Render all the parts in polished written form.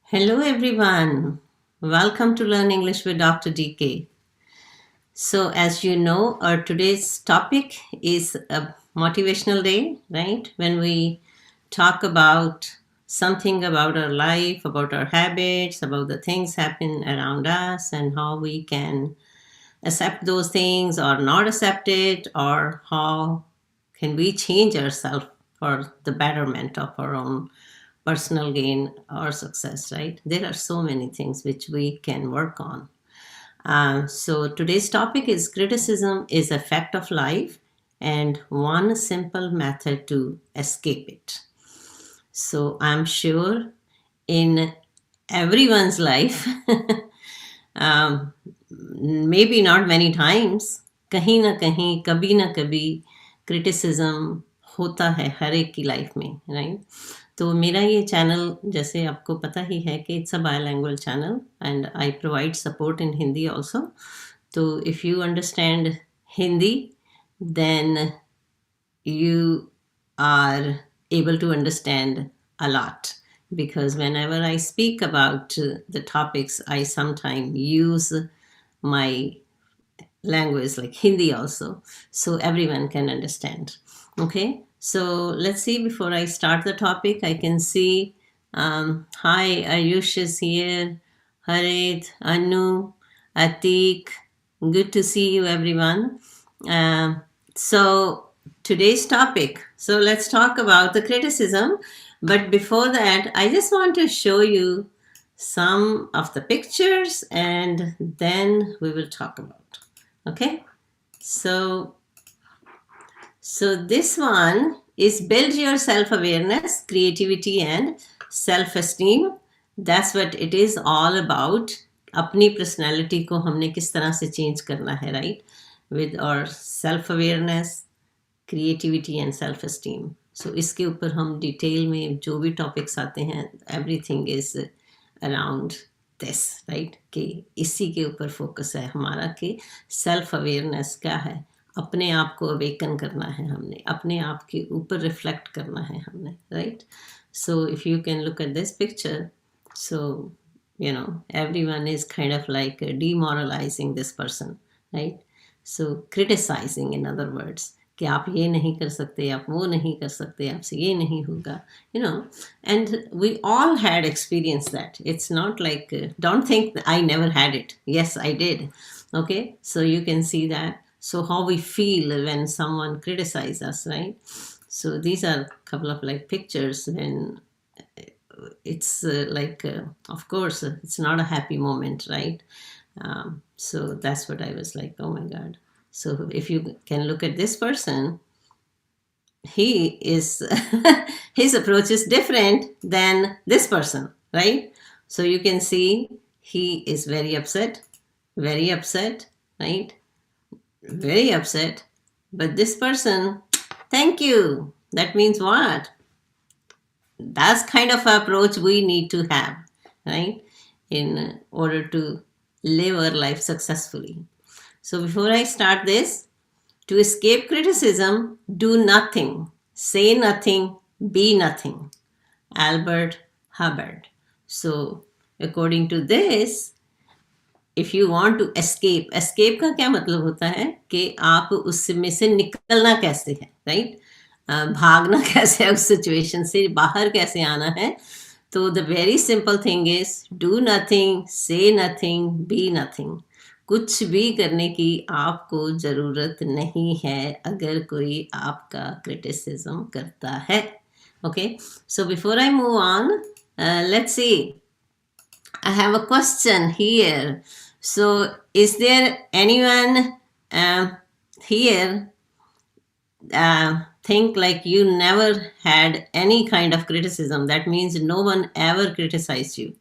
Hello everyone. Welcome to Learn English with Dr. DK. So as you know, our today's topic is a motivational day, right? When we talk about something about our life, about our habits, about the things happen around us and how we can accept those things or not accept it, or how can we change ourselves for the betterment of our own personal gain or success, right? There are so many things which we can work on. So today's topic is criticism is a fact of life and one simple method to escape it. So I'm sure in everyone's life, um, maybe not many times, कहीं ना कहीं कभी ना कभी criticism होता है हर एक की लाइफ में, राइट? तो मेरा ये चैनल जैसे आपको पता ही है कि it's a bilingual channel and I provide support in Hindi also. तो if you understand Hindi then you are able to understand a lot, because whenever I speak about the topics, I sometimes use my language like Hindi also, so everyone can understand. Okay, so let's see. Before I start the topic, I can see hi, Ayush is here, Harit, Anu, Atik. Good to see you everyone. So today's topic, so let's talk about the criticism, but before that I just want to show you some of the pictures and then we will talk about. Okay, so this one is build your self-awareness, creativity and self-esteem. That's what it is all about. अपनी personality को हमने किस तरह से change करना है, right? With our self-awareness, creativity and self-esteem. So इसके ऊपर हम डिटेल में जो भी टॉपिक्स आते हैं, everything is around this, right? कि इसी के ऊपर फोकस है हमारा कि सेल्फ अवेयरनेस क्या है, अपने आप को अवेकन करना है हमने, अपने आप के ऊपर रिफ्लेक्ट करना है हमने, right? So if you can look at this picture, so you know everyone is kind of like demoralizing this person, right? So criticizing, in other words, कि आप ये नहीं कर सकते, आप वो नहीं कर सकते, आपसे ये नहीं होगा, you know. And we all had experienced that. It's not like don't think I never had it. Yes, I did. Okay, so you can see that. So how we feel when someone criticizes us, right? So these are a couple of like pictures when it's of course it's not a happy moment, right? So that's what I was like, oh my god. So if you can look at this person, he is his approach is different than this person, right? So you can see he is very upset, right? Very upset. But this person, thank you. That means what? That's kind of approach we need to have, right? In order to live our life successfully. So before I start this, to escape criticism, do nothing, say nothing, be nothing. Albert Hubbard. So according to this, if you want to escape, escape का क्या मतलब होता है कि आप उसमें से निकलना कैसे है, राइट? भागना कैसे है, उस सिचुएशन से बाहर कैसे आना है. तो the very simple thing is do nothing, से नथिंग, बी नथिंग. कुछ भी करने की आपको ज़रूरत नहीं है अगर कोई आपका क्रिटिसिज्म करता है. Okay, so before I move on, let's see. I have a question here. So is there anyone here think like you never had any kind of criticism? That means no one ever criticized you.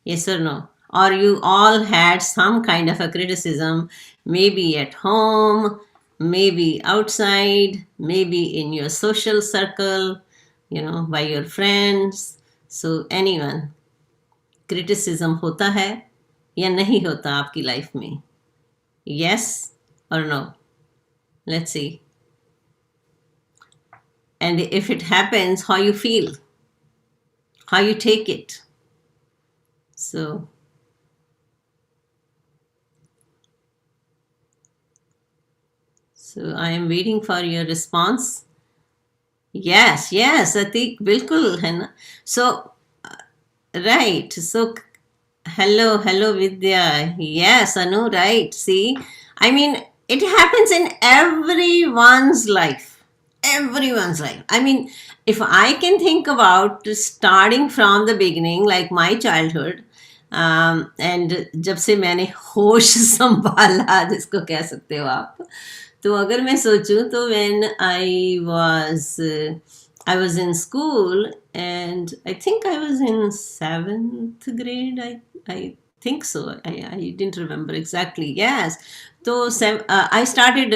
Yes or no? Or you all had some kind of a criticism, maybe at home, maybe outside, maybe in your social circle, you know, by your friends. So anyone, criticism होता है या नहीं होता आपकी life में? Yes or no? Let's see. And if it happens, how you feel, how you take it. So I am waiting for your response. Yes, yes, Atik, बिल्कुल है ना. So right. So hello, hello, Vidya. Yes, Anu, right. See, I mean, it happens in everyone's life. Everyone's life. I mean, if I can think about starting from the beginning, like my childhood, and जब से मैंने होश संभाला जिसको कह सकते हो आप, तो अगर मैं सोचूं तो when I was in school, and I think I was in 7th grade. I think so. I didn't remember exactly. Yes. So I started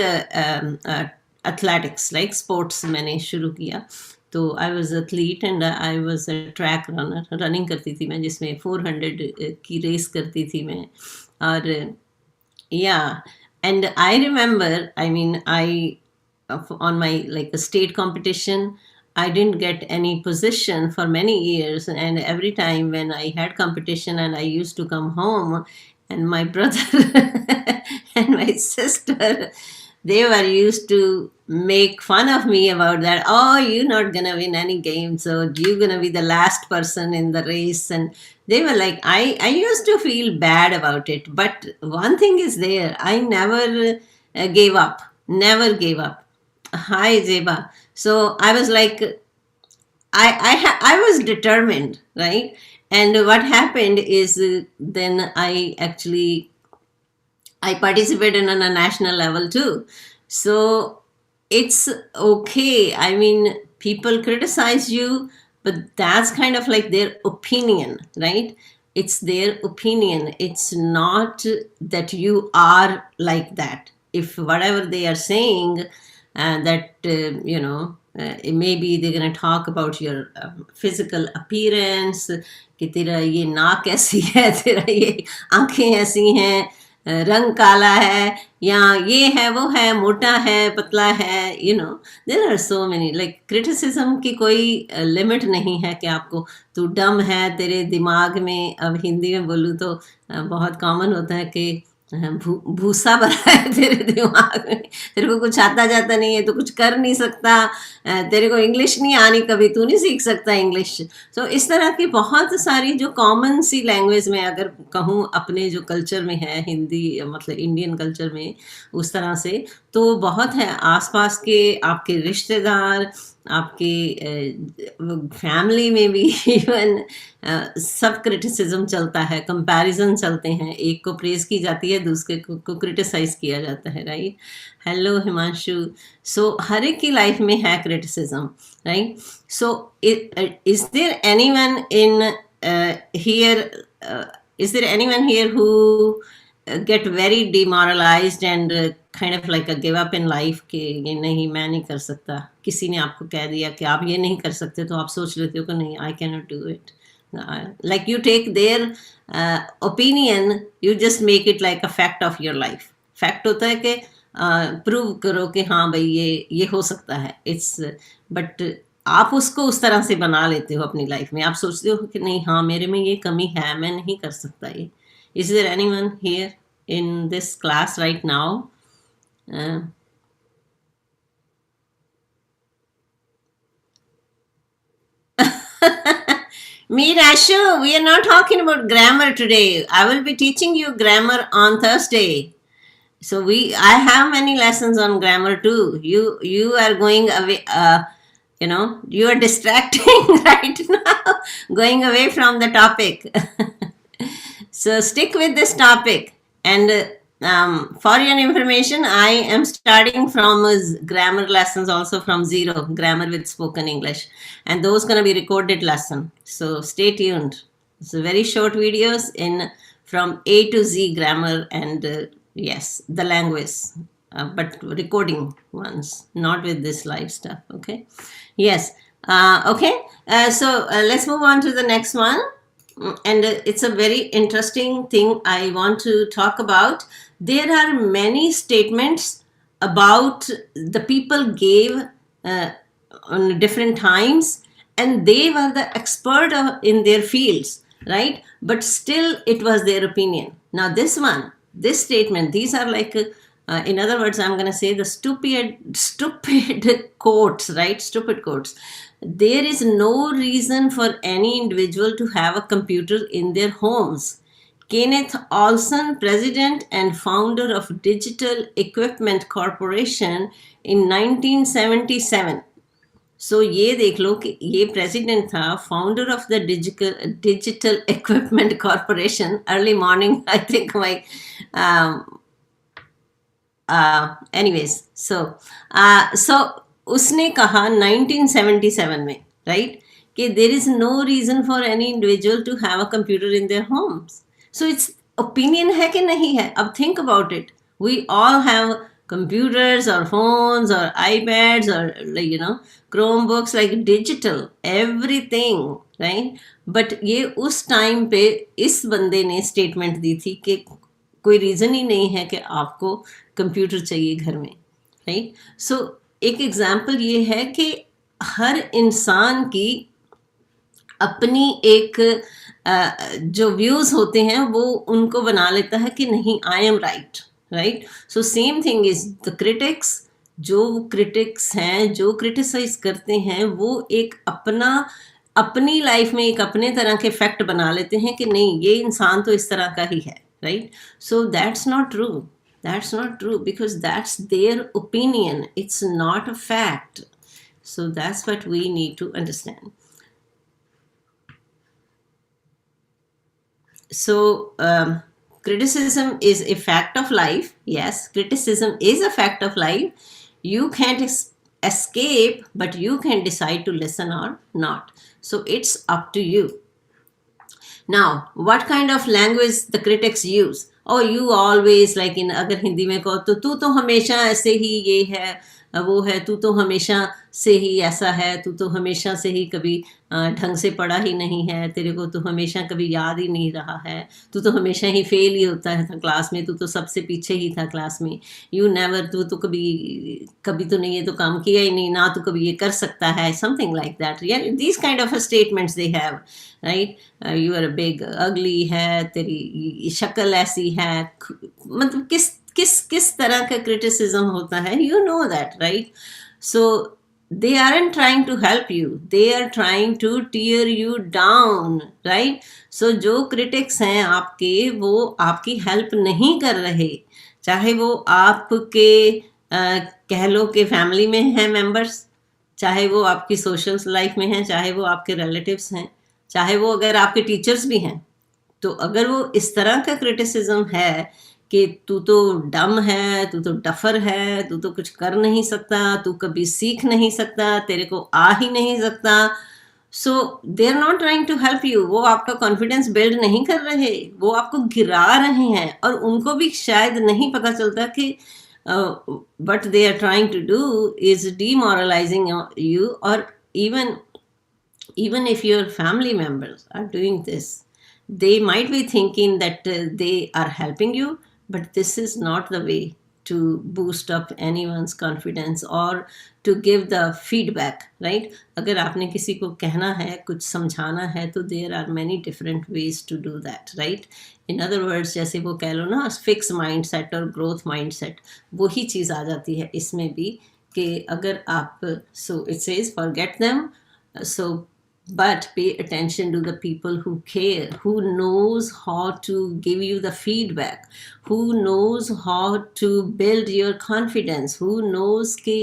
athletics, like sports मैंने शुरू किया. तो I was athlete and I was a track runner. Running करती थी मैं, जिसमें 400 की race करती थी मैं. और या and I remember, I mean I on my like a state competition, I didn't get any position for many years, and every time when I had competition and I used to come home, and my brother and my sister, they were used to make fun of me about that. Oh, you're not gonna win any game, so you're gonna be the last person in the race. And they were like, I used to feel bad about it, but one thing is there, I never gave up, never gave up. Hi, Zeba. So I was like, I was determined, right? And what happened is, then I participated on a national level too. So it's okay. I mean, people criticize you, but that's kind of like their opinion, right? It's their opinion. It's not that you are like that. If whatever they are saying, that, maybe they're going to talk about your physical appearance, कि तेरा ये नाक ऐसी है, तेरा ये आंखें ऐसी हैं, रंग काला है, या ये है, वो है, मोटा है, पतला है, there are so many. Like criticism की कोई लिमिट नहीं है कि आपको, तू डम है, तेरे दिमाग में, अब हिंदी में बोलूँ तो बहुत कॉमन होता है कि भूसा भरा है तेरे दिमाग में, तेरे को कुछ आता जाता नहीं है, तो कुछ कर नहीं सकता, तेरे को इंग्लिश नहीं आनी, कभी तू नहीं सीख सकता इंग्लिश. तो इस तरह की बहुत सारी जो कॉमन सी लैंग्वेज में, अगर कहूँ अपने जो कल्चर में है, हिंदी मतलब इंडियन कल्चर में, उस तरह से तो बहुत है. आसपास के आपके रिश्तेदार, आपके फैमिली में भी इवन सब क्रिटिसिज्म चलता है, कंपैरिजन चलते हैं, एक को प्रेज की जाती है, दूसरे को क्रिटिसाइज किया जाता है, राइट. हेलो हिमांशु. सो हर एक की लाइफ में है criticism, right. So is there anyone in here who get very demoralized and kind of like a give up in life कि ये नहीं, मैं नहीं कर सकता. किसी ने आपको कह दिया कि आप ये नहीं कर सकते, तो आप सोच लेते हो कि नहीं, I cannot do it. Like you take their opinion, you just make it like a fact of your life. Fact होता है कि प्रूव करो कि हाँ भाई ये हो सकता है. It's but आप उसको उस तरह से बना लेते हो अपनी लाइफ में. आप सोचते हो कि नहीं, हाँ मेरे में ये कमी है, मैं नहीं कर सकता ये. Is there anyone here in this class right now? Me, Rashu, we are not talking about grammar today. I will be teaching you grammar on Thursday. So I have many lessons on grammar too. You are going away, you are distracting right now, going away from the topic. So stick with this topic. And for your information, I am starting from grammar lessons also from zero, grammar with spoken English. And those going to be recorded lesson. So stay tuned. It's very short videos from A to Z grammar and yes, the language. But recording ones, not with this live stuff. Okay. Yes. Okay. So let's move on to the next one. And it's a very interesting thing I want to talk about. There are many statements about the people gave on different times, and they were the expert in their fields. right? But still it was their opinion. Now this statement, these are like in other words, I'm going to say the stupid quotes, right? Stupid quotes. There is no reason for any individual to have a computer in their homes. Kenneth Olson, president and founder of Digital Equipment Corporation in 1977. सो ये देख लो कि ये president था, founder of the Digital Equipment Corporation. Early morning I think my anyways. So उसने कहा 1977 में, right, कि there is no reason for any individual to have a computer in their homes. So it's opinion है कि नहीं है? अब think about it. We all have computers or phones or iPads or, like, you know, Chromebooks, like digital everything, right? But ये उस time पे इस बंदे ने स्टेटमेंट दी थी कि कोई रीज़न ही नहीं है कि आपको कंप्यूटर चाहिए घर में, राइट? सो एक एग्जांपल ये है कि हर इंसान की अपनी एक जो व्यूज़ होते हैं वो उनको बना लेता है कि नहीं, I am right, right? So same thing is the critics. जो क्रिटिक्स हैं, जो क्रिटिसाइज करते हैं, वो एक अपनी लाइफ में एक अपने तरह के फैक्ट बना लेते हैं कि नहीं, ये इंसान तो इस तरह का ही है, right? So that's not true. That's not true because that's their opinion. It's not a fact. So that's what we need to understand. So criticism is a fact of life. Yes, criticism is a fact of life. You can't escape, but you can decide to listen or not. So it's up to you. Now, what kind of language the critics use? Oh, you always, like, in अगर हिंदी में कहो तो तू तो हमेशा ऐसे ही ये है वो है, तू तो हमेशा से ही ऐसा है, तू तो हमेशा से ही कभी ढंग से पढ़ा ही नहीं है, तेरे को तो हमेशा कभी याद ही नहीं रहा है, तू तो हमेशा ही फेल ही होता है क्लास में, तू तो सबसे पीछे ही था क्लास में, यू नेवर, तू तो कभी तो नहीं, ये तो काम किया ही नहीं ना, तू कभी ये कर सकता है, something like that. These kind of statements they have, right? You are big, ugly है, तेरी शक्ल ऐसी है, मतलब किस तरह का क्रिटिसिज्म होता है, you know that, right? So they aren't trying to help you, they are trying to tear you down, right? So जो critics हैं आपके, वो आपकी help नहीं कर रहे, चाहे वो आपके कह लो कि फैमिली में हैं मेंबर्स, चाहे वो आपकी सोशल लाइफ में हैं, चाहे वो आपके रिलेटिव्स हैं, चाहे वो अगर आपके टीचर्स भी हैं. तो अगर वो इस तरह का क्रिटिसिज्म है कि तू तो डम है, तू तो डफर है, तू तो कुछ कर नहीं सकता, तू कभी सीख नहीं सकता, तेरे को आ ही नहीं सकता, so they are not trying to help you. वो आपका कॉन्फिडेंस बिल्ड नहीं कर रहे, वो आपको गिरा रहे हैं, और उनको भी शायद नहीं पता चलता कि what they are trying to do is demoralizing you, or even if your family members are doing this, they might be thinking that they are helping you, but this is not the way to boost up anyone's confidence or to give the feedback, right? अगर आपने किसी को कहना है, कुछ समझाना है, तो there are many different ways to do that, right? In other words, जैसे वो कह लो ना, फिक्स माइंडसेट और ग्रोथ माइंडसेट, वही चीज़ आ जाती है इसमें भी, कि अगर आप, so it says forget them, so but pay attention to the people who care, who knows how to give you the feedback, who knows how to build your confidence, who knows कि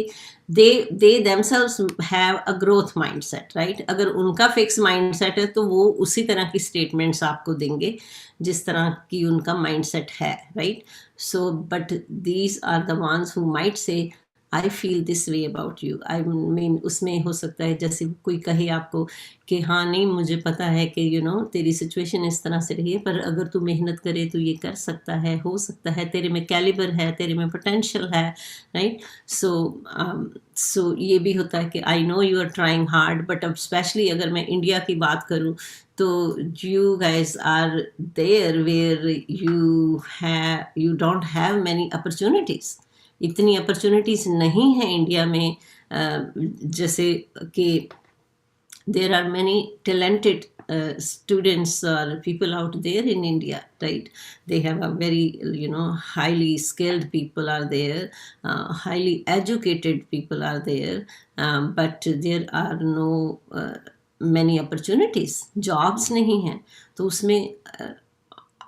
they themselves have a growth mindset, right? अगर उनका fix mindset है तो वो उसी तरह की statements आपको देंगे जिस तरह की उनका माइंडसेट है, right? So but these are the ones who might say I feel this way about you. I mean उसमें हो सकता है जैसे कोई कहे आपको कि हाँ नहीं, मुझे पता है कि यू नो तेरी सिचुएशन इस तरह से रही है, पर अगर तू मेहनत करे तो ये कर सकता है, हो सकता है, तेरे में कैलिबर है, तेरे में पोटेंशियल है, राइट? सो ये भी होता है कि I know you are trying hard, but अब स्पेशली अगर मैं इंडिया की बात करूँ तो you guys are there where you don't have many opportunities. इतनी अपॉर्चुनिटीज नहीं है इंडिया में, जैसे कि there are many talented students or people out there in India, right? They have a very, highly skilled people are there, highly educated people are there, but there are no many opportunities, jobs नहीं हैं, तो उसमें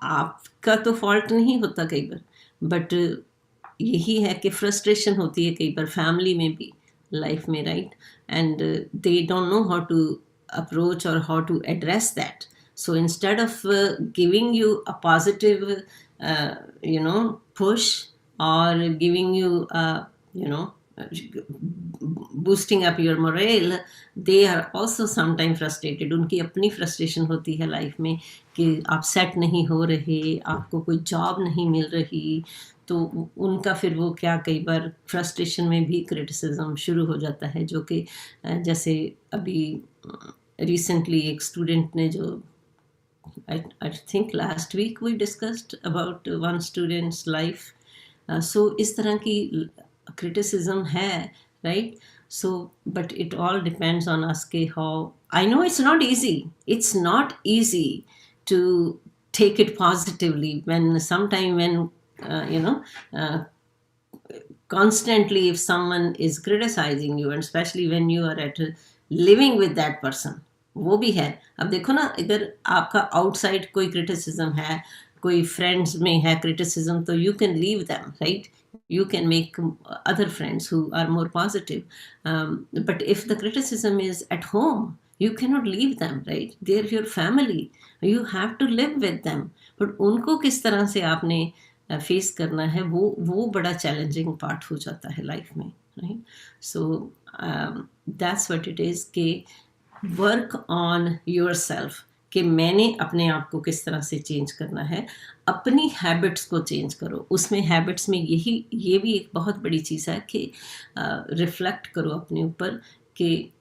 आपका तो fault नहीं होता कई बार, but यही है कि फ्रस्ट्रेशन होती है कई बार फैमिली में भी, लाइफ में, right? And they don't know how to approach और how to address that. So instead of giving you a positive, push, or giving you, boosting up your morale, they are also sometimes frustrated. उनकी अपनी frustration होती है life में कि आप set नहीं हो रहे, आपको कोई जॉब नहीं मिल रही, तो उनका फिर वो क्या कई बार फ्रस्ट्रेशन में भी क्रिटिसिज्म शुरू हो जाता है, जो कि जैसे अभी रिसेंटली एक स्टूडेंट ने जो I think last week we discussed about one student's life. So इस तरह की criticism है, right? So but it all depends on us के how. I know it's not easy. It's not easy to take it positively when constantly if someone is criticizing you, and especially when you are living with that person, वो भी है. अब देखो ना, अगर आपका outside कोई क्रिटिसिज्म है, कोई फ्रेंड्स में है क्रिटिसिज्म, तो you can leave them, right? You can make other friends who are more positive. But if the criticism is at home, you cannot leave them, right? They're your family. You have to live with them. But उनको किस तरह से आपने face करना है, वो बड़ा challenging part हो जाता है लाइफ में, right? So that's what it is कि वर्क ऑन योर सेल्फ, कि मैंने अपने आप को किस तरह से चेंज करना है, अपनी हैबिट्स को चेंज करो. उसमें हैबिट्स में ये भी एक बहुत बड़ी चीज़ है कि रिफ्लेक्ट करो अपने ऊपर कि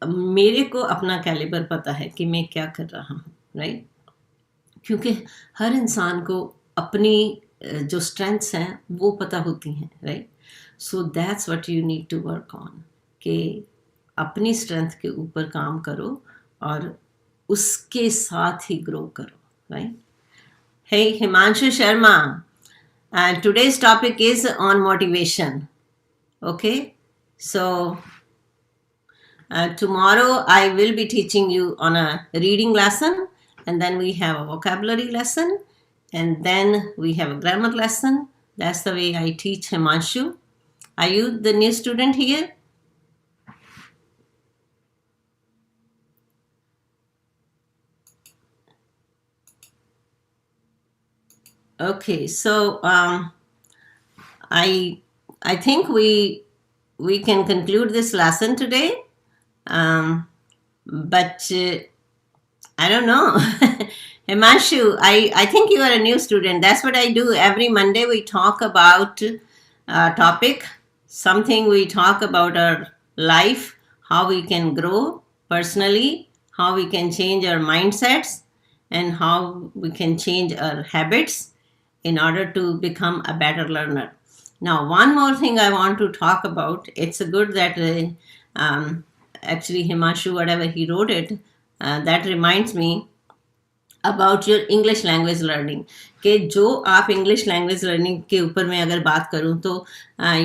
मेरे को अपना कैलिबर पता है कि मैं क्या कर रहा हूँ, राइट? क्योंकि हर इंसान को अपनी जो स्ट्रेंथ्स हैं वो पता होती हैं, right? So that's what you need to work on, कि अपनी स्ट्रेंथ के ऊपर काम करो और उसके साथ ही ग्रो करो, right? Hey, Himanshu Sharma, and today's topic is on motivation. Okay, so tomorrow I will be teaching you on a reading lesson, and then we have a vocabulary lesson, and then we have a grammar lesson. That's the way I teach, Himanshu. Are you the new student here? Okay, so I think we can conclude this lesson today, but I don't know. Himanshu, I think you are a new student. That's what I do. Every Monday we talk about a topic, something we talk about our life, how we can grow personally, how we can change our mindsets, and how we can change our habits in order to become a better learner. Now, one more thing I want to talk about. It's good that actually Himanshu, whatever he wrote it, that reminds me about your English language learning. कि जो आप English language learning के ऊपर मैं अगर बात करूँ तो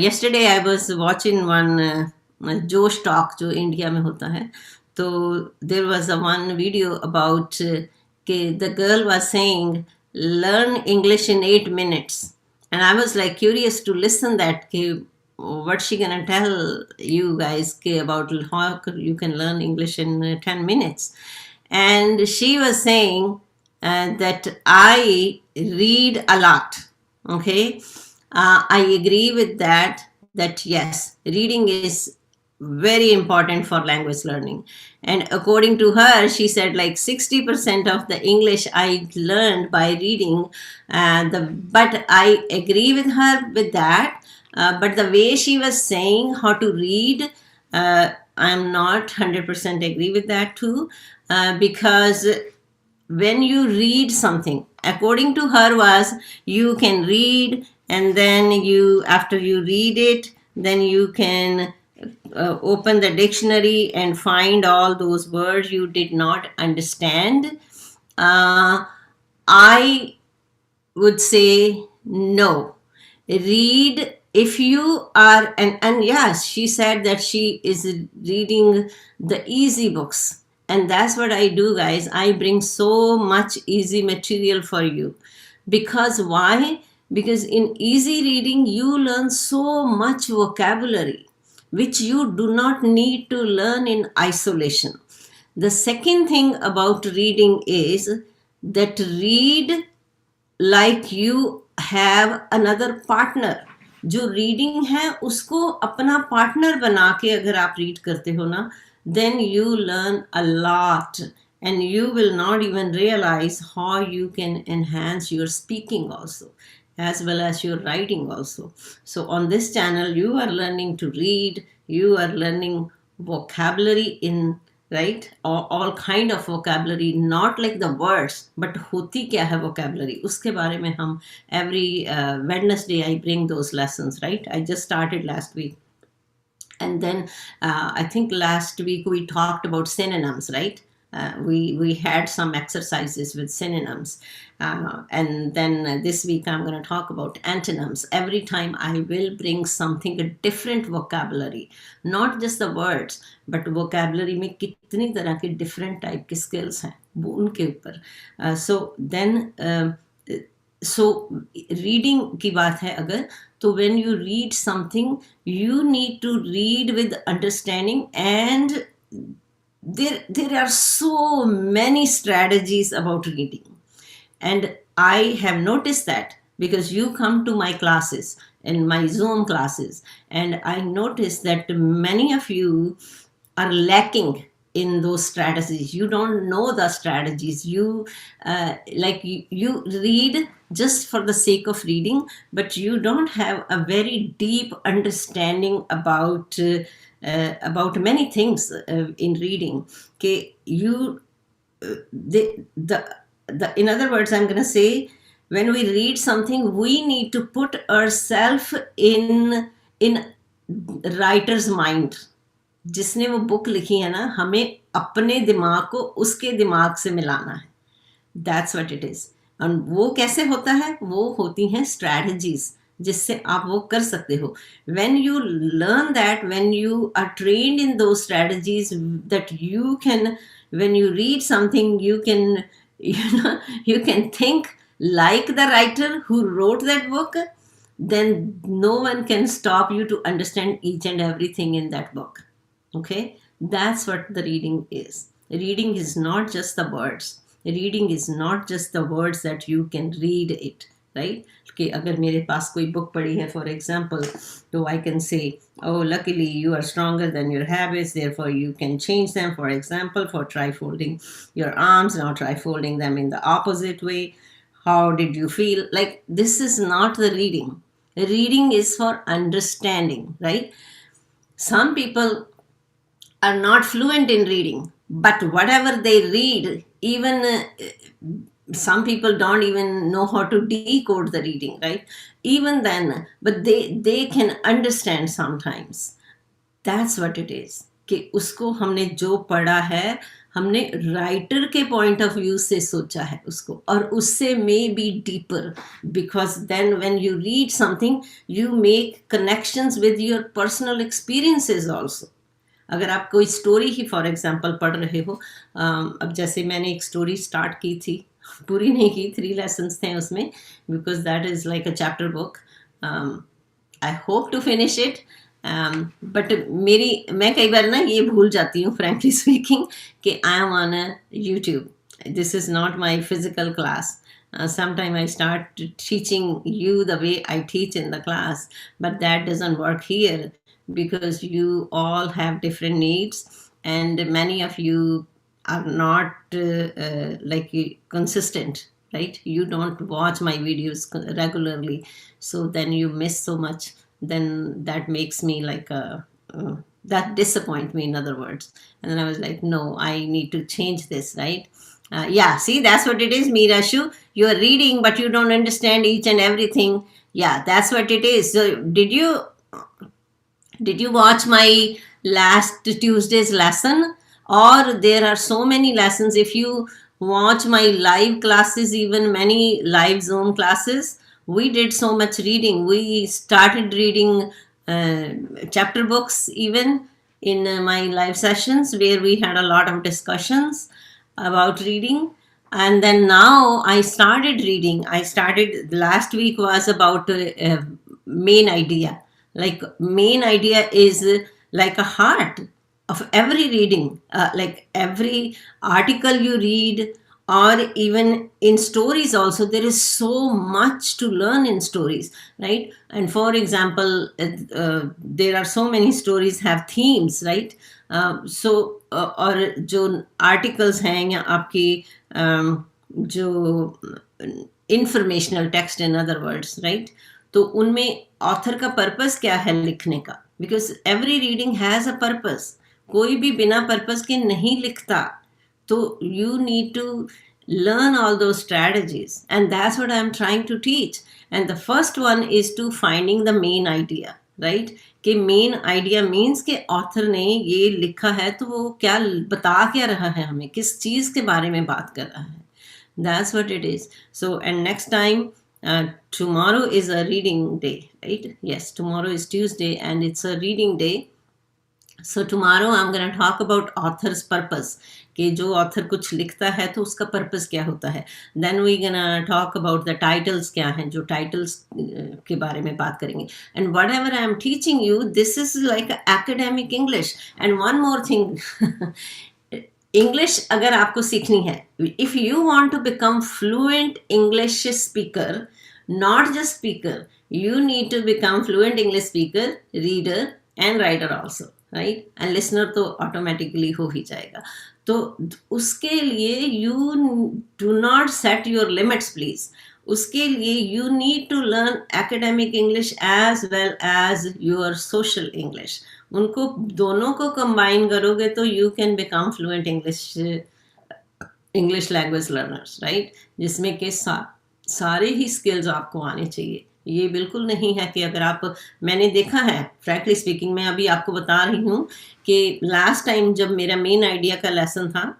yesterday I was watching one जोश टॉक जो इंडिया में होता है, तो there was a one video about कि the girl was saying learn English in 8 minutes, and I was like curious to listen that what she gonna tell you guys about how you can learn English in 10 minutes. And she was saying that I read a lot. Okay, I agree with that yes, reading is very important for language learning. And according to her, she said like 60% of the English I learned by reading. But I agree with her with that. But the way she was saying how to read, I'm not 100% agree with that too. Because when you read something, according to her was you can read, and then after you read it, then you can open the dictionary and find all those words you did not understand. I would say no. Read if you are, and yes, she said that she is reading the easy books, and that's what I do, guys. I bring so much easy material for you. Because why? Because in easy reading you learn so much vocabulary which you do not need to learn in isolation. The second thing about reading is that read like you have another partner. जो reading है उसको अपना partner बना के अगर आप read करते हो ना, then you learn a lot and you will not even realize how you can enhance your speaking also, as well as your writing also. So on this channel you are learning to read, you are learning vocabulary in, right, all kind of vocabulary, not like the words, but hoti kya hai vocabulary, uske bare mein hum every Wednesday I bring those lessons, right? I just started last week. And then I think last week we talked about synonyms, right? We had some exercises with synonyms, and then this week I'm going to talk about antonyms. Every time I will bring something, a different vocabulary, not just the words, but vocabulary में कितनी तरह के different type के skills हैं वो उनके ऊपर. So then so reading की बात है अगर, तो when you read something you need to read with understanding, and there are so many strategies about reading. And I have noticed that because you come to my classes and my Zoom classes, and I noticed that many of you are lacking in those strategies. You don't know the strategies. You you read just for the sake of reading, but you don't have a very deep understanding about many things in reading. Okay, you the in other words, I'm going to say, when we read something, we need to put ourselves in writer's mind. जिसने वो book लिखी है ना, हमें अपने दिमाग को उसके दिमाग से मिलाना है. That's what it is. और वो कैसे होता है? वो होती हैं strategies जिससे आप वो कर सकते हो. When you learn that, when you are trained in those strategies, that you can, when you read something, you can, you can think like the writer who wrote that book. Then no one can stop you to understand each and everything in that book. Okay, that's what the reading is. Reading is not just the words. Reading is not just the words that you can read it, right? कि अगर मेरे पास कोई book पड़ी है, for example, so I can say, oh, luckily you are stronger than your habits, therefore you can change them. For example, for try folding your arms, now try folding them in the opposite way. How did you feel? Like, this is not the reading. Reading is for understanding, right? Some people are not fluent in reading, but whatever they read, even some people don't even know how to decode the reading, right? Even then, but they can understand sometimes. That's what it is. कि उसको हमने जो पढ़ा है, हमने writer के point of view से सोचा है उसको, और उससे may be deeper, because then when you read something you make connections with your personal experiences also. अगर आप कोई स्टोरी ही फॉर एग्जांपल पढ़ रहे हो, अब जैसे मैंने एक स्टोरी स्टार्ट की थी, पूरी नहीं की, 3 लेसन्स थे उसमें, because that is like a chapter book. I hope to finish it, but मैं कई बार ना ये भूल जाती हूँ, फ्रेंकली स्पीकिंग, कि I am on YouTube. This is not my physical class. Sometimes I start teaching you the way I teach in the class, but that doesn't work here because you all have different needs, and many of you are not like consistent, right? You don't watch my videos regularly, so then you miss so much. Then that makes me like that disappoint me, in other words. And then I was like, no, I need to change this, right? Yeah, see, that's what it is, Mirashu. You are reading, but you don't understand each and everything. Yeah, that's what it is. So, did you Did you watch my last Tuesday's lesson? Or there are so many lessons. If you watch my live classes, even many live Zoom classes, we did so much reading. We started reading chapter books even in my live sessions, where we had a lot of discussions about reading. And then now I started reading. I started, last week was about main idea. Like main idea is like a heart of every reading, like every article you read, or even in stories also, there is so much to learn in stories, right? And for example, there are so many stories have themes, right? So और जो articles हैं या आपकी जो informational text in other words, right? तो उनमें author का purpose क्या है लिखने का, because every reading has a purpose. कोई भी बिना पर्पस के नहीं लिखता. तो you need to learn all those strategies, and that's what I'm trying to teach. And the first one is to finding the main idea, right? कि main idea means कि author ने ये लिखा है तो वो क्या बता क्या रहा है हमें, किस चीज़ के बारे में बात कर रहा है. That's what it is. So, and next time, tomorrow is a reading day, right? Yes, tomorrow is Tuesday and it's a reading day. So tomorrow I'm going to talk about author's purpose, कि जो author कुछ लिखता है तो उसका purpose क्या होता है. Then we're going to talk about the titles क्या हैं, जो titles के बारे में बात करेंगे. And whatever I'm teaching you, this is like academic English. And one more thing, English अगर आपको सीखनी है, if you want to become fluent English speaker, not just speaker, you need to become fluent English speaker, reader and writer also, right? And listener तो automatically हो ही जाएगा. तो उसके लिए you do not set your limits please. उसके लिए you need to learn academic English as well as your social English. उनको दोनों को combine करोगे तो you can become fluent English language learners, right? जिसमें के सारे ही skills आपको आने चाहिए. ये बिल्कुल नहीं है कि अगर आप, मैंने देखा है फ्रैंकली स्पीकिंग, मैं अभी आपको बता रही हूँ कि लास्ट टाइम जब मेरा मेन आइडिया का लेसन था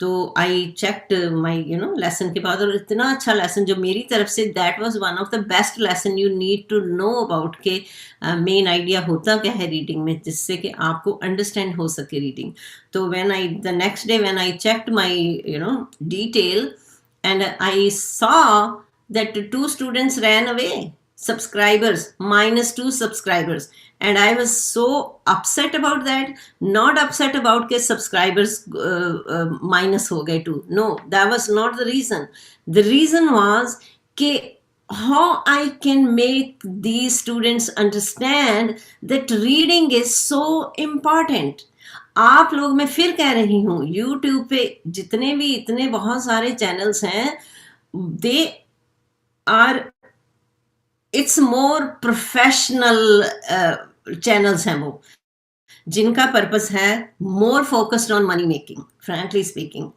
तो आई चेक्ड माय लेसन के बाद, और इतना अच्छा लेसन जो मेरी तरफ से, that was one of the best lesson you need to know about के मेन आइडिया होता क्या है रीडिंग में, जिससे कि आपको अंडरस्टैंड हो सके रीडिंग. तो when I the next day when I checked my detail and I saw that 2 students ran away, subscribers, -2 subscribers, and I was so upset about that. Not upset about के subscribers minus हो गए 2. No, that was not the reason. The reason was कि how I can make these students understand that reading is so important. आप लोग, मैं फिर कह रही हूँ, YouTube पे जितने भी इतने बहुत सारे चैनल्स हैं, they are, it's more professional channels हैं वो, जिनका पर्पस है more focused on money making, frankly speaking.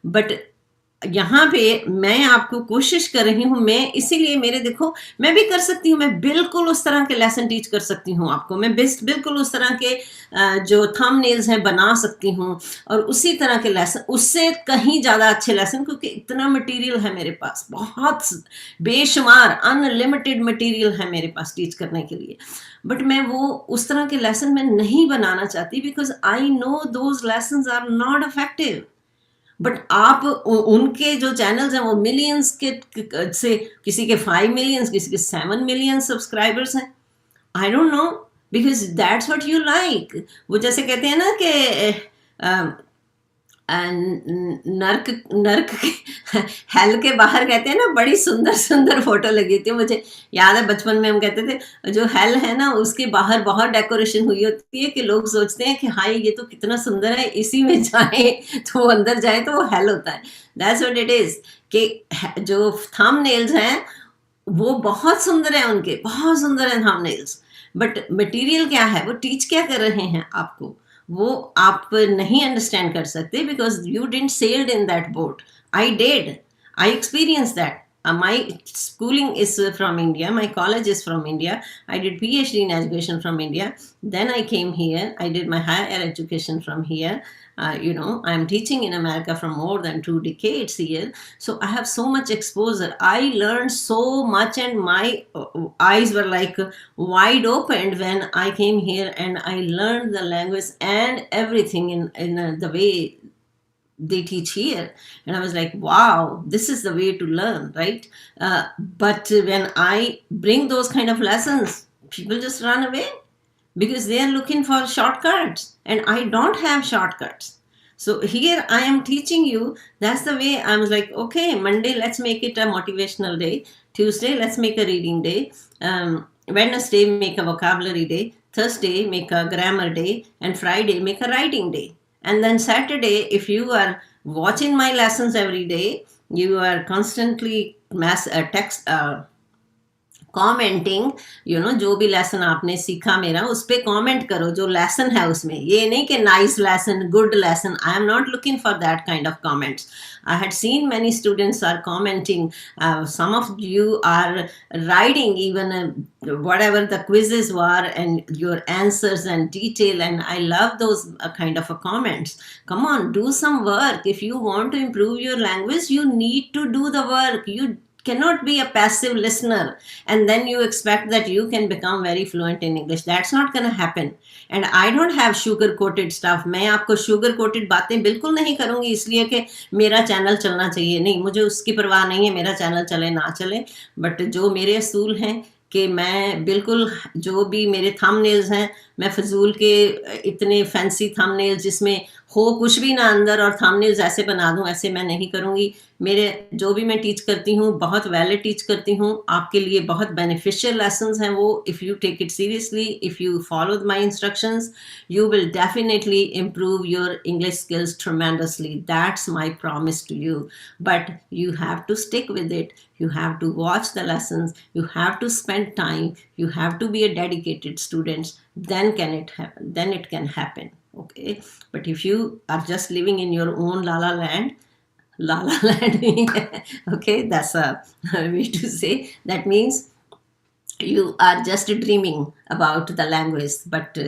But यहाँ पे मैं आपको कोशिश कर रही हूँ, मैं इसीलिए मेरे देखो, मैं भी कर सकती हूँ, मैं बिल्कुल उस तरह के लेसन टीच कर सकती हूँ आपको, मैं बिल्कुल उस तरह के जो थंबनेल्स हैं बना सकती हूँ, और उसी तरह के लेसन, उससे कहीं ज़्यादा अच्छे लेसन, क्योंकि इतना मटेरियल है मेरे पास, बहुत बेशुमार अनलिमिटेड मटेरियल है मेरे पास टीच करने के लिए. बट मैं वो उस तरह के लेसन मैं नहीं बनाना चाहती, because I know those lessons are not effective. But आप उनके जो चैनल्स हैं वो मिलियंस के से, किसी के 5 मिलियंस, किसी के 7 मिलियन सब्सक्राइबर्स हैं. I don't know, because that's what you like. वो जैसे कहते हैं ना कि नर्क हेल के बाहर कहते हैं ना, बड़ी सुंदर सुंदर फोटो लगी थी. मुझे याद है बचपन में हम कहते थे जो हेल है ना, उसके बाहर बहुत डेकोरेशन हुई होती है कि लोग सोचते हैं कि हाय ये तो कितना सुंदर है, इसी में जाए तो वो अंदर जाए तो वो हेल होता है. That's what it is. कि जो थंबनेल्स हैं वो बहुत सुंदर है, उनके बहुत सुंदर है थंबनेल्स, बट मटेरियल क्या है, वो टीच क्या कर रहे हैं आपको, वो आप नहीं अंडरस्टैंड कर सकते, because you didn't sailed in that boat. I did, I experience that. my schooling is from India. My college is from India. I did PhD in education from India. Then I came here. I did my higher education from here. I'm teaching in America for more than 2 decades here. So I have so much exposure. I learned so much, and my eyes were like wide open when I came here, and I learned the language and everything in the way they teach here. And I was like, wow, this is the way to learn, right? But when I bring those kind of lessons, people just run away because they are looking for shortcuts, and I don't have shortcuts. So here I am teaching you. That's the way. I was like, okay, Monday, let's make it a motivational day. Tuesday, let's make a reading day. Wednesday, make a vocabulary day. Thursday, make a grammar day. And Friday, make a writing day. And then Saturday, if you are watching my lessons every day, you are constantly commenting, जो भी lesson आपने सीखा मेरा, उस पर comment करो जो lesson है उसमें. ये नहीं कि nice lesson, good lesson. I am not looking for that kind of comments. I had seen many students are commenting. Some of you are writing even whatever the quizzes were and your answers and detail. And I love those kind of comments. Come on, do some work. If you want to improve your language, you need to do the work. You cannot be a passive listener and then you expect that you can become very fluent in English. That's not going to happen. And I don't have sugar coated stuff. मैं आपको sugar coated बातें बिल्कुल नहीं करूँगी इसलिए कि मेरा channel चलना चाहिए. नहीं, मुझे उसकी परवाह नहीं है मेरा चैनल चले ना चले. बट जो मेरे असूल हैं कि मैं बिल्कुल जो भी मेरे थंबनेल्स हैं, मैं फजूल के इतने फैंसी थंबनेल्स जिसमें हो कुछ भी ना अंदर और थंबनेल्स ऐसे बना दूं, ऐसे मैं नहीं करूँगी. मेरे जो भी मैं टीच करती हूँ बहुत वैलिड टीच करती हूँ. आपके लिए बहुत बेनिफिशियल लेसन्स हैं वो. If you take it seriously, if you follow my instructions, you will definitely improve your English skills tremendously. That's my promise to you. But you have to stick with it. You have to watch the lessons. You have to spend time. You have to be a dedicated student. Then can it happen? Then it can happen. Okay. But if you are just living in your own la la land, okay, that's a way to say. That means you are just dreaming about the language, but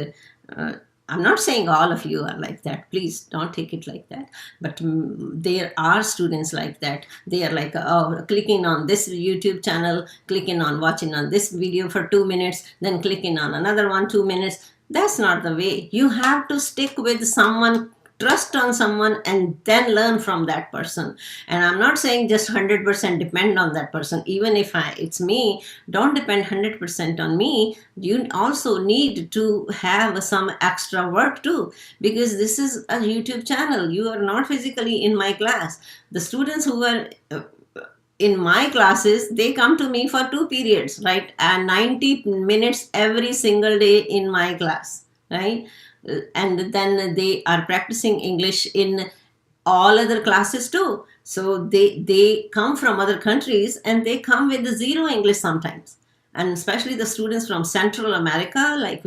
I'm not saying all of you are like that. Please don't take it like that. But there are students like that. They are like, oh, clicking on this YouTube channel, clicking on watching on this video for 2 minutes, then clicking on another one 2 minutes. That's not the way. You have to stick with someone, trust on someone, and then learn from that person. And I'm not saying just 100% depend on that person. Even if it's me, don't depend 100% on me. You also need to have some extra work too, because this is a YouTube channel. You are not physically in my class. The students who are in my classes, they come to me for 2 periods, right? And 90 minutes every single day in my class, right? And then they are practicing English in all other classes too. So they come from other countries and they come with zero English sometimes. And especially the students from Central America, like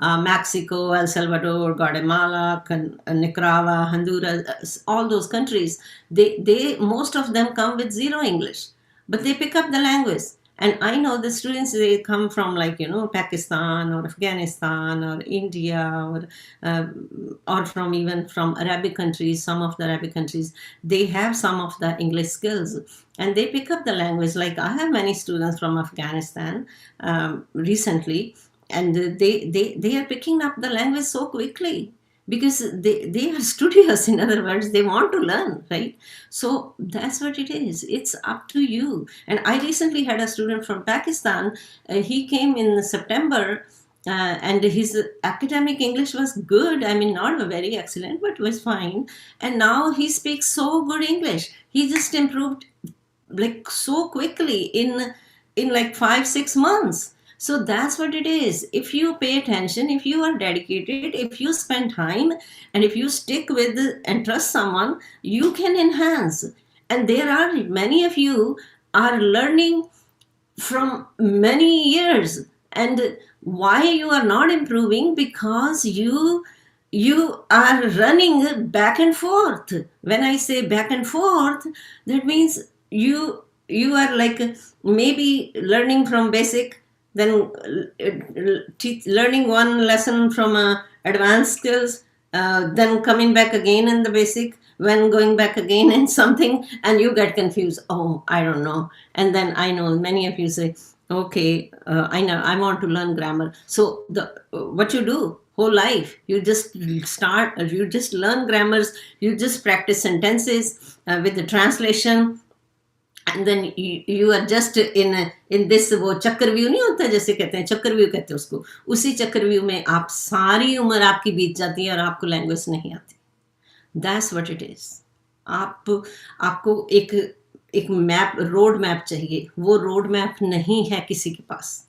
Mexico, El Salvador, Guatemala, Nicaragua, Honduras, all those countries, they most of them come with zero English, but they pick up the language. And I know the students, they come from Pakistan or Afghanistan or India or from even from Arabic countries. Some of the Arabic countries, they have some of the English skills and they pick up the language. Like I have many students from Afghanistan recently, and they are picking up the language so quickly. Because they are studious, in other words, they want to learn, right? So that's what it is. It's up to you. And I recently had a student from Pakistan. He came in September and his academic English was good. I mean, not very excellent, but was fine. And now he speaks so good English. He just improved like so quickly in like 5-6 months. So that's what it is. If you pay attention, if you are dedicated, if you spend time, and if you stick with and trust someone, you can enhance. And there are many of you are learning from many years. And why you are not improving? Because you are running back and forth. When I say back and forth, that means you you are like maybe learning from basic, then learning one lesson from advanced skills, then coming back again in the basic, when going back again in something, and you get confused. Oh, I don't know. And then I know many of you say, okay, I know I want to learn grammar. So the what you do whole life, you just you just learn grammars, you just practice sentences with the translation, and then you are just in this, वो चक्रव्यूह नहीं होता, जैसे कहते हैं चक्रव्यूह कहते हैं उसको, उसी चक्रव्यूह में आप सारी उम्र आपकी बीत जाती है और आपको लैंग्वेज नहीं आती. That's what it is. आपको एक मैप, रोड मैप चाहिए. वो रोड मैप नहीं है किसी के पास.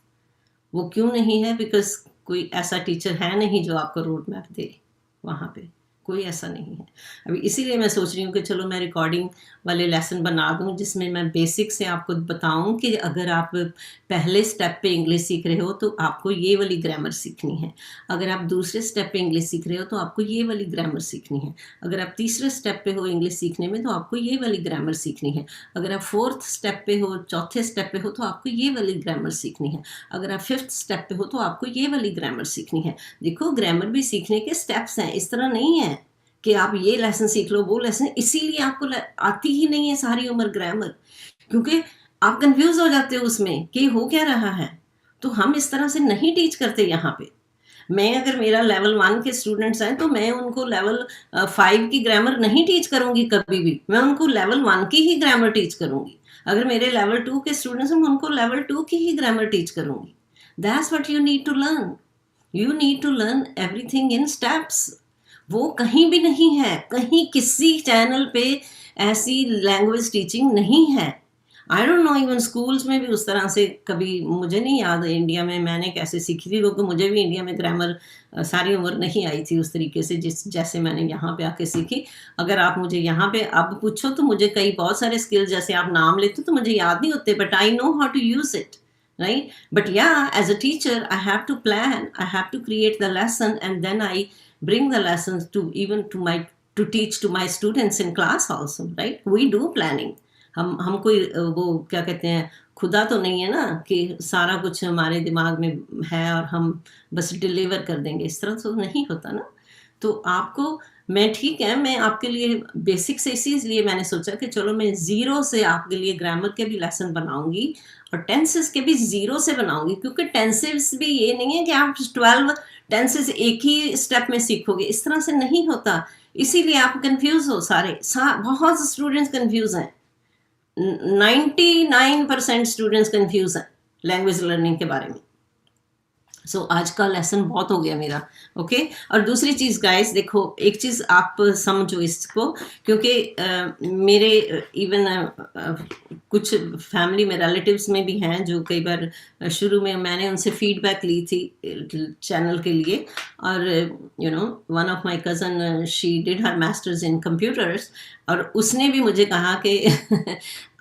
वो क्यों नहीं है? बिकॉज कोई ऐसा टीचर है नहीं जो आपको रोड मैप दे. वहाँ पे कोई ऐसा नहीं है. अभी इसीलिए मैं सोच रही हूँ कि चलो मैं रिकॉर्डिंग वाले लेसन बना दूँ जिसमें मैं बेसिक से आपको बताऊँ कि अगर आप पहले स्टेप पे इंग्लिश सीख रहे हो तो आपको ये वाली ग्रामर सीखनी है. अगर आप दूसरे स्टेप पे इंग्लिश सीख रहे हो तो आपको ये वाली ग्रामर सीखनी है. अगर आप तीसरे स्टेप पे हो इंग्लिश सीखने में तो आपको ये वाली ग्रामर सीखनी है. अगर आप फोर्थ स्टेप पे हो, चौथे स्टेप पे हो, तो आपको ये वाली ग्रामर सीखनी है. अगर आप फिफ्थ स्टेप पे हो तो आपको ये वाली ग्रामर सीखनी है. देखो, ग्रामर भी सीखने के स्टेप्स हैं. इस तरह नहीं है कि आप ये लेसन सीख लो, वो लेसन. इसीलिए आपको आती ही नहीं है सारी उम्र ग्रामर, क्योंकि आप कंफ्यूज हो जाते हो उसमें कि हो क्या रहा है. तो हम इस तरह से नहीं टीच करते यहाँ पे. मैं अगर मेरा लेवल 1 के स्टूडेंट्स हैं तो मैं उनको लेवल 5 की ग्रामर नहीं टीच करूँगी कभी भी. मैं उनको लेवल 1 की ही ग्रामर टीच करूँगी. अगर मेरे लेवल 2 के स्टूडेंट्स हैं, मैं उनको लेवल 2 की ही ग्रामर टीच करूँगी. That's what you need to learn. You need to learn everything in steps. वो कहीं भी नहीं है, कहीं किसी चैनल पे ऐसी लैंग्वेज टीचिंग नहीं है. I don't know, even schools में भी उस तरह से कभी मुझे नहीं याद है इंडिया में मैंने कैसे सीखी थी, क्योंकि मुझे भी इंडिया में ग्रामर सारी उम्र नहीं आई थी उस तरीके से जैसे मैंने यहाँ पे आके सीखी. अगर आप मुझे यहाँ पे अब पूछो तो मुझे कई बहुत सारे स्किल्स, जैसे आप नाम लेते हो तो मुझे याद नहीं होते, but I know how to use it, right? But yeah, as a teacher, I have to plan, I have to create the lesson, and then I bring the lessons to teach to my students in class also, right? We do planning. हम कोई वो क्या कहते हैं, खुदा तो नहीं है ना कि सारा कुछ हमारे दिमाग में है और हम बस डिलीवर कर देंगे. इस तरह तो नहीं होता ना. तो आपको, मैं ठीक है, मैं आपके लिए बेसिक से इसीलिए मैंने सोचा कि चलो मैं ज़ीरो से आपके लिए ग्रामर के भी लेसन बनाऊंगी और टेंसेस के भी ज़ीरो से बनाऊंगी, क्योंकि टेंसेस भी ये नहीं है कि आप 12 टेंसेस एक ही स्टेप में सीखोगे. इस तरह से नहीं होता. इसीलिए आप कंफ्यूज हो सारे. बहुत स्टूडेंट्स कंफ्यूज हैं. 99% स्टूडेंट्स कंफ्यूज हैं लैंग्वेज लर्निंग के बारे में. सो आज का लेसन बहुत हो गया मेरा. ओके. और दूसरी चीज़ गाइस, देखो, एक चीज़ आप समझो इसको, क्योंकि मेरे इवन कुछ फैमिली में, रिलेटिव्स में भी हैं जो कई बार शुरू में मैंने उनसे फीडबैक ली थी चैनल के लिए. और one of my cousin, she did her masters in computers, और उसने भी मुझे कहा कि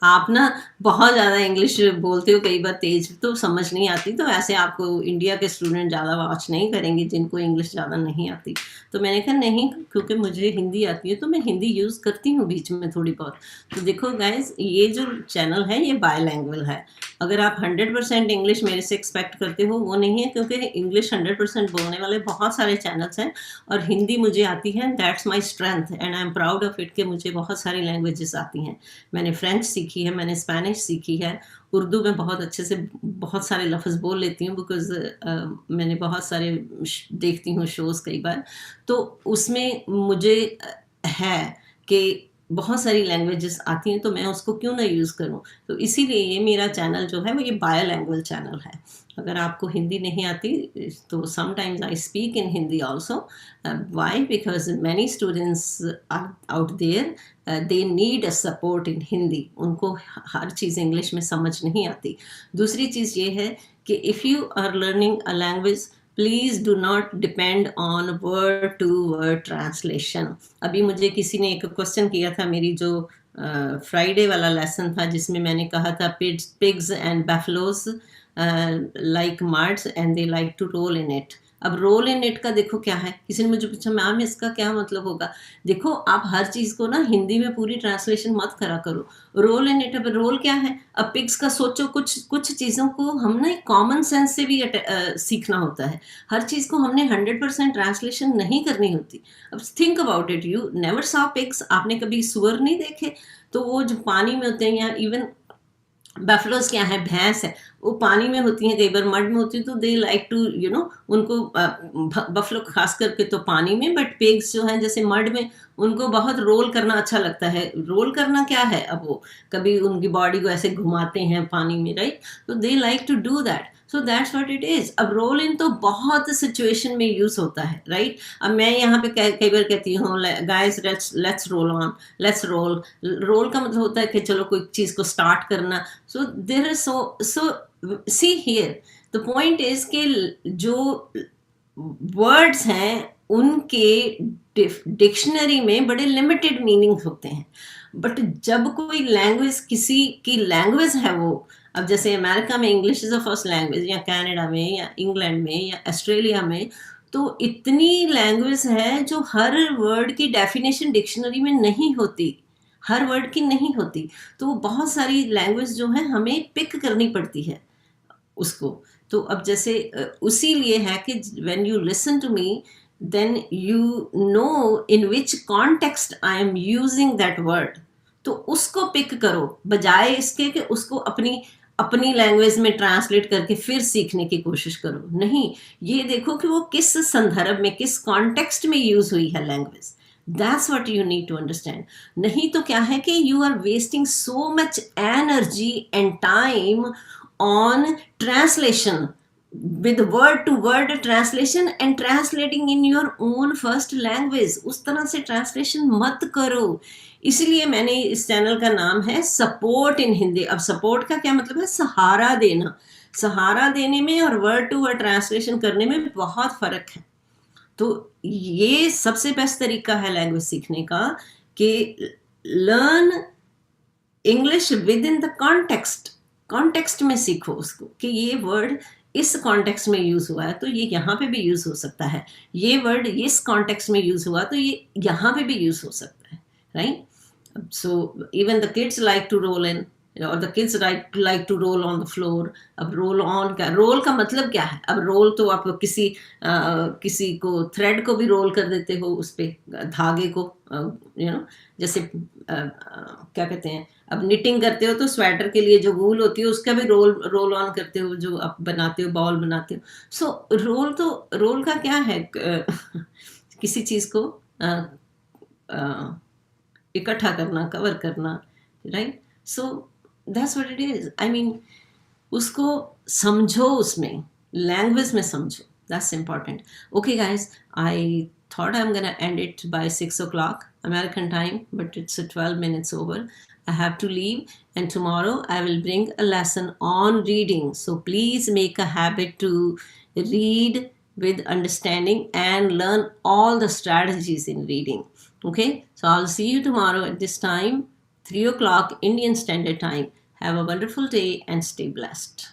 आप ना बहुत ज़्यादा इंग्लिश बोलते हो, कई बार तेज तो समझ नहीं आती, तो ऐसे आपको इंडिया के स्टूडेंट ज़्यादा वॉच नहीं करेंगे जिनको इंग्लिश ज़्यादा नहीं आती. तो मैंने कहा नहीं, क्योंकि मुझे हिंदी आती है तो मैं हिंदी यूज़ करती हूँ बीच में थोड़ी बहुत. तो देखो गाइज, ये जो चैनल है ये बायलैंग्वेज है. अगर आप 100% इंग्लिश मेरे से एक्सपेक्ट करते हो, वो नहीं है, क्योंकि इंग्लिश 100% बोलने वाले बहुत सारे चैनल्स हैं और हिंदी मुझे आती है. That's my strength and I am proud of it कि मुझे बहुत सारी लैंग्वेजेस आती हैं. मैंने फ्रेंच सीखी है, मैंने स्पेनिश सीखी है, उर्दू में बहुत अच्छे से बहुत सारे लफ्ज़ बोल लेती हूँ, बिकॉज़ मैंने बहुत सारे देखती हूँ शोज़ कई बार. तो उसमें मुझे है कि बहुत सारी लैंग्वेजेस आती हैं, तो मैं उसको क्यों ना यूज़ करूँ. तो इसीलिए ये मेरा चैनल जो है वो ये बायलैंग्वेज चैनल है. अगर आपको हिंदी नहीं आती तो sometimes I speak in Hindi also. Why? Because many students out there, they need a support in Hindi. उनको हर चीज़ इंग्लिश में समझ नहीं आती. दूसरी चीज़ ये है कि if you are learning a language, please do not depend on word to word translation. अभी मुझे किसी ने एक क्वेश्चन किया था, मेरी जो फ्राइडे वाला लेसन था जिसमें मैंने कहा था pigs and buffaloes like marts and they like to roll in it. अब रोल इन इट का देखो क्या है, किसी ने मुझे पूछा मैम इसका क्या मतलब होगा। देखो आप हर चीज़ को ना हिंदी में पूरी ट्रांसलेशन मत करा करो। रोल इन इट, अब रोल क्या है, अब पिग्स का सोचो, कुछ कुछ चीज़ों को हमने कॉमन सेंस से भी सीखना होता है। हर चीज़ को हमने 100% ट्रांसलेशन नहीं करनी होती। अब think about it, you never saw pigs, आपने कभी सुअर नहीं देखे, तो वो जो पानी में होते हैं, या इवन बफलोज क्या है, भैंस है, वो पानी में होती हैं, कई बार मड में होती है, तो they like to you know, उनको बफलो खास करके तो पानी में, बट पिग्स जो हैं जैसे मड में, उनको बहुत रोल करना अच्छा लगता है। रोल करना क्या है, अब वो कभी उनकी बॉडी को ऐसे घुमाते हैं पानी में, राइट, तो they like to do that, so that's what it is. अब रोल इन तो बहुत सिचुएशन में यूज होता है, राइट। अब मैं यहाँ पे कई बार कहती हूँ guys let's roll on, let's roll. Roll का मतलब होता है कि चलो कोई चीज को स्टार्ट करना। So there is so see here the point is कि जो वर्ड्स हैं उनके डिक्शनरी में बड़े लिमिटेड मीनिंग्स होते हैं, बट जब कोई लैंग्वेज, किसी की लैंग्वेज है वो, अब जैसे अमेरिका में English is a first language, या कनाडा में, या इंग्लैंड में, या ऑस्ट्रेलिया में, तो इतनी लैंग्वेज है जो हर वर्ड की डेफिनेशन डिक्शनरी में नहीं होती, हर वर्ड की नहीं होती। तो बहुत सारी लैंग्वेज जो है हमें पिक करनी पड़ती है उसको। तो अब जैसे उसी लिए है कि when you listen to me, then you know in which context I am using that word, तो उसको पिक करो, बजाय इसके कि उसको अपनी अपनी लैंग्वेज में ट्रांसलेट करके फिर सीखने की कोशिश करो। नहीं, ये देखो कि वो किस संदर्भ में, किस कॉन्टेक्स्ट में यूज हुई है language. That's what you need to understand. नहीं तो क्या है कि you are wasting so much energy and time on translation, with word to word translation and translating in your own first language. उस तरह से translation मत करो। इसलिए मैंने इस चैनल का नाम है सपोर्ट इन हिंदी। अब सपोर्ट का क्या मतलब है, सहारा देना। सहारा देने में और वर्ड टू वर्ड ट्रांसलेशन करने में बहुत फर्क है। तो ये सबसे बेस्ट तरीका है लैंग्वेज सीखने का कि learn English with in the context. Context में सीखो उसको कि ये वर्ड इस कॉन्टेक्स्ट में यूज हुआ है तो ये यहाँ पे भी यूज हो सकता है, ये वर्ड इस कॉन्टेक्स्ट में यूज हुआ तो ये यहाँ पे भी यूज हो सकता है, right. So even the kids like to roll in, और the kids like to roll on the floor. अब रोल ऑन का, रोल का मतलब क्या है, अब रोल तो आप किसी को थ्रेड को भी रोल कर देते हो, उस पे धागे को, यू नो, जैसे क्या कहते हैं, अब निटिंग करते हो तो स्वेटर के लिए जो वूल होती है उसका भी रोल ऑन करते हो, जो आप बनाते हो, बॉल बनाते हो। सो रोल, तो रोल का क्या है, किसी चीज़ को इकट्ठा करना, कवर करना, right. So that's what it is. I mean उसको समझो, उसमें लैंग्वेज में समझो, that's important. Okay guys, I thought I'm gonna end it by 6 o'clock American time, but it's 12 minutes over. I have to leave, and tomorrow I will bring a lesson on reading. So please make a habit to read with understanding and learn all the strategies in reading. Okay, so I'll see you tomorrow at this time, 3 o'clock Indian Standard Time. Have a wonderful day and stay blessed.